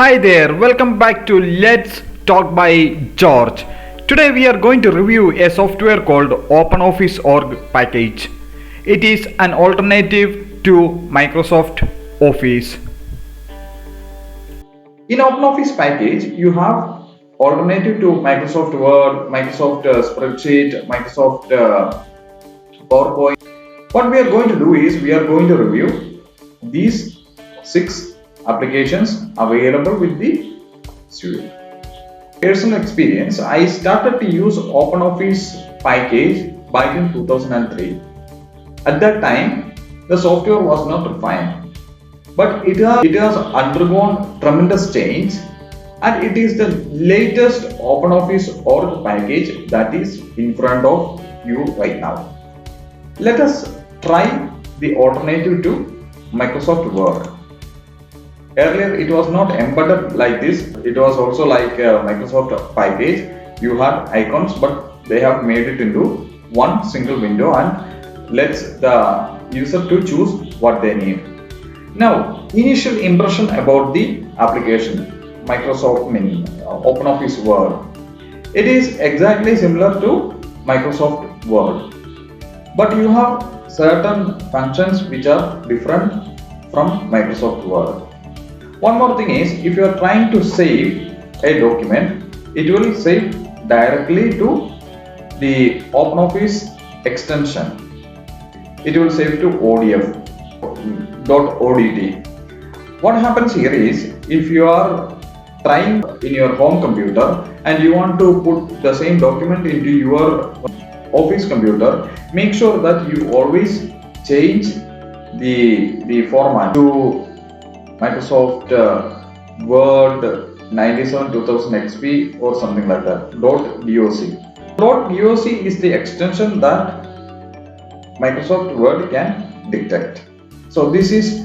Hi there, welcome back to Let's Talk by George. Today we are going to review a software called OpenOffice Org package. It is an alternative to Microsoft Office. In OpenOffice package, you have alternative to Microsoft Word, Microsoft Spreadsheet, Microsoft PowerPoint. What we are going to do is we are going to review these 6 applications available with the suite. Personal experience, I started to use OpenOffice package back in 2003. At that time, the software was not refined, but it has undergone tremendous change, and it is the latest OpenOffice org package that is in front of you right now. Let us try the alternative to Microsoft Word. Earlier it was not embedded like this, it was also like a Microsoft package. You had icons, but they have made it into one single window and lets the user to choose what they need. Now, initial impression about the application Microsoft Mini OpenOffice Word. It is exactly similar to Microsoft Word, but you have certain functions which are different from Microsoft Word. One more thing is, if you are trying to save a document, it will save directly to the OpenOffice extension. It will save to ODF .odt. What happens here is, if you are trying in your home computer and you want to put the same document into your office computer, make sure that you always change the format to Microsoft Word 97 2000 XP or something like that. .doc. .doc is the extension that Microsoft Word can detect. So this is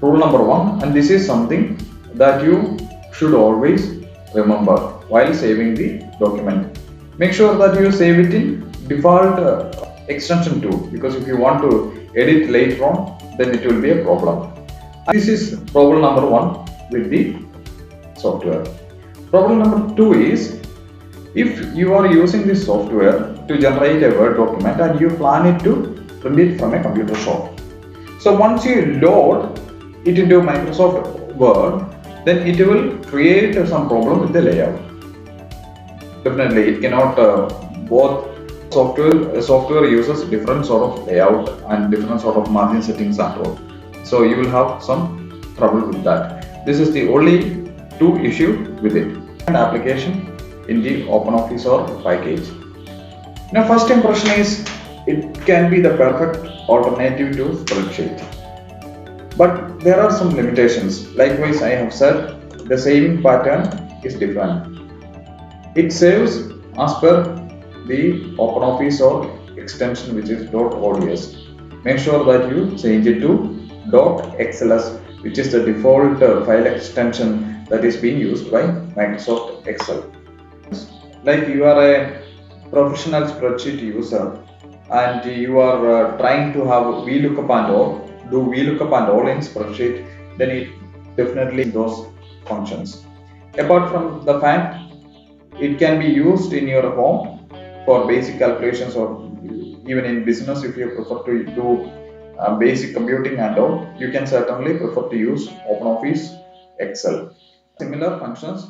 rule number 1, and this is something that you should always remember while saving the document. Make sure that you save it in default extension 2, because if you want to edit later on, then it will be a problem. This is problem number 1 with the software. Problem number 2 is, if you are using this software to generate a Word document and you plan it to print it from a computer shop. So once you load it into Microsoft Word, then it will create some problem with the layout. Definitely, it cannot both software uses different sort of layout and different sort of margin settings and all. So you will have some trouble with that. This is the only 2 issue with it. And application in the OpenOffice Org package. Now, first impression is it can be the perfect alternative to spreadsheet, but there are some limitations. Likewise, I have said the saving pattern is different. It saves as per the OpenOffice Org extension, which is .ods. Make sure that you change it to .xls, which is the default file extension that is being used by Microsoft Excel. Like you are a professional spreadsheet user and you are trying to have VLOOKUP and all, do VLOOKUP and all in spreadsheet, then it definitely those functions. Apart from the fact, it can be used in your home for basic calculations, or even in business if you prefer to do basic computing and all, you can certainly prefer to use OpenOffice Excel. Similar functions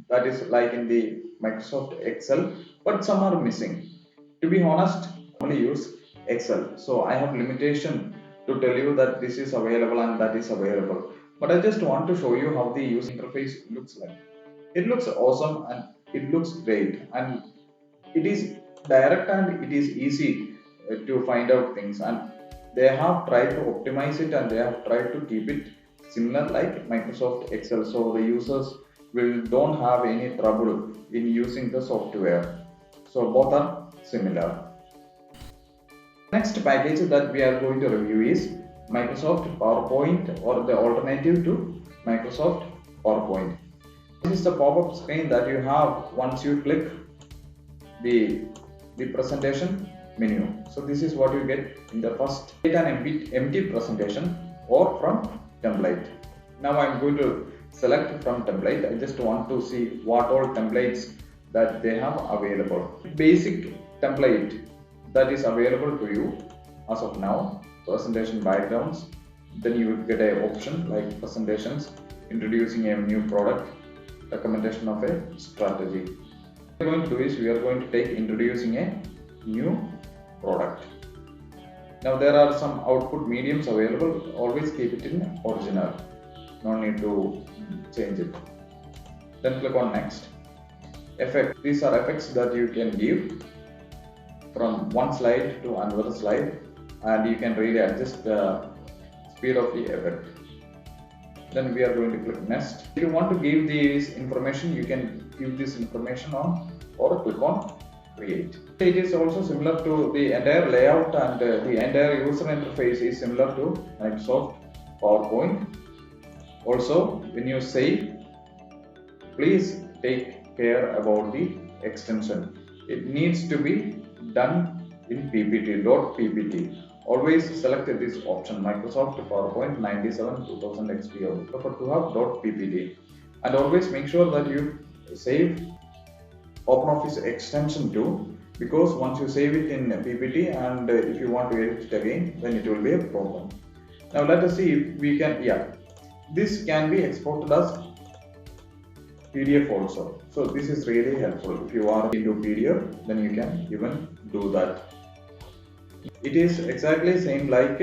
that is like in the Microsoft Excel, but some are missing. To be honest, I only use Excel, so I have limitation to tell you that this is available and that is available. But I just want to show you how the user interface looks like. It looks awesome and it looks great, and it is direct and it is easy to find out things, and they have tried to optimize it and they have tried to keep it similar like Microsoft Excel, so the users will don't have any trouble in using the software. So both are similar. Next package that we are going to review is Microsoft PowerPoint, or the alternative to Microsoft PowerPoint. This is the pop-up screen that you have once you click the presentation menu. So this is what you get in the first. Get an empty presentation or from template. Now I'm going to select from template. I just want to see what all templates that they have available. Basic template that is available to you as of now, presentation backgrounds. Then you will get an option like presentations, introducing a new product, recommendation of a strategy. What we are going to do is we are going to take introducing a new product. Now there are some output mediums available. Always keep it in original. No need to change it. Then click on next. Effect. These are effects that you can give from one slide to another slide, and you can really adjust the speed of the effect. Then we are going to click next. If you want to give this information, you can give this information on or click on create. It is also similar to the entire layout, and the entire user interface is similar to Microsoft PowerPoint. Also, when you save, please take care about the extension. It needs to be done in PPT, .ppt. Always select this option, Microsoft PowerPoint 97 2000 XPO. Prefer to have .ppt, and always make sure that you save OpenOffice extension too, because once you save it in PPT and if you want to edit it again, then it will be a problem. Now let us see if we can, this can be exported as PDF also. So this is really helpful. If you are into PDF, then you can even do that. It is exactly same like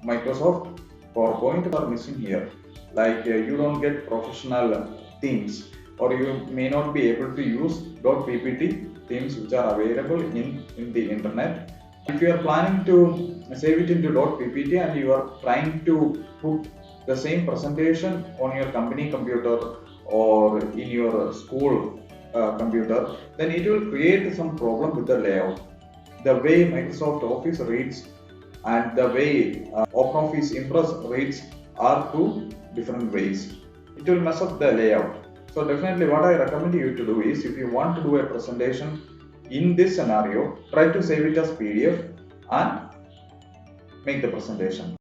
Microsoft PowerPoint are missing here. Like you don't get professional themes, or you may not be able to use .ppt themes which are available in the internet. If you are planning to save it into .ppt and you are trying to put the same presentation on your company computer or in your school computer, then it will create some problem with the layout. The way Microsoft Office reads and the way OpenOffice Impress reads are two different ways. It will mess up the layout. So definitely what I recommend you to do is, if you want to do a presentation in this scenario, try to save it as PDF and make the presentation.